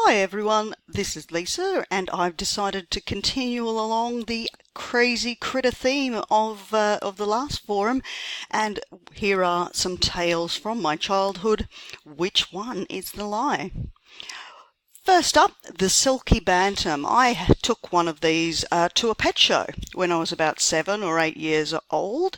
Hi everyone, this is Lisa and I've decided to continue along the crazy critter theme of the last forum, and here are some tales from my childhood. Which one is the lie? First up, the Silky Bantam. I took one of these to a pet show when I was about 7 or 8 years old.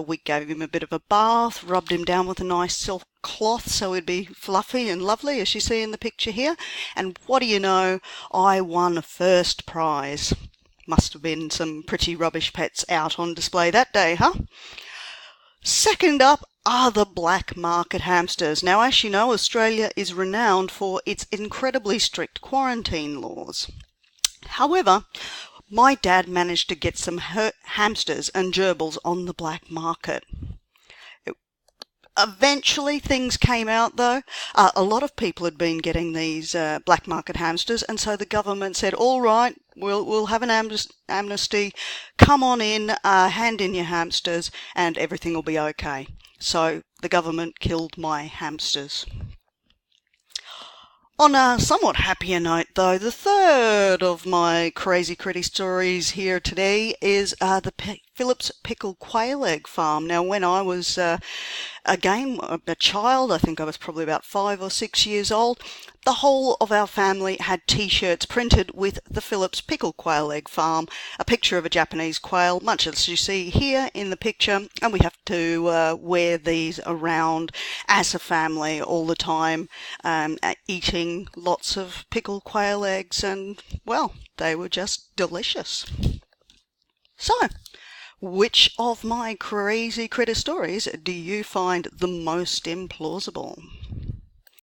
We gave him a bit of a bath, rubbed him down with a nice silk cloth so he'd be fluffy and lovely, as you see in the picture here. And what do you know, I won first prize. Must have been some pretty rubbish pets out on display that day, huh? Second up are the black market hamsters. Now, as you know, Australia is renowned for its incredibly strict quarantine laws. However, my dad managed to get some hamsters and gerbils on the black market. Eventually things came out though. A lot of people had been getting these black market hamsters, and so the government said, all right, we'll have an amnesty, come on in, hand in your hamsters and everything will be okay. So the government killed my hamsters. On a somewhat happier note though, the third of my crazy critty stories here today is the Phillips Pickle Quail Egg Farm. Now, when I was again a child, I think I was probably about 5 or 6 years old, the whole of our family had t-shirts printed with the Phillips Pickle Quail Egg Farm, a picture of a Japanese quail, much as you see here in the picture, and we have to wear these around as a family all the time, eating lots of pickled quail eggs, and well, they were just delicious. So, which of my crazy critter stories do you find the most implausible?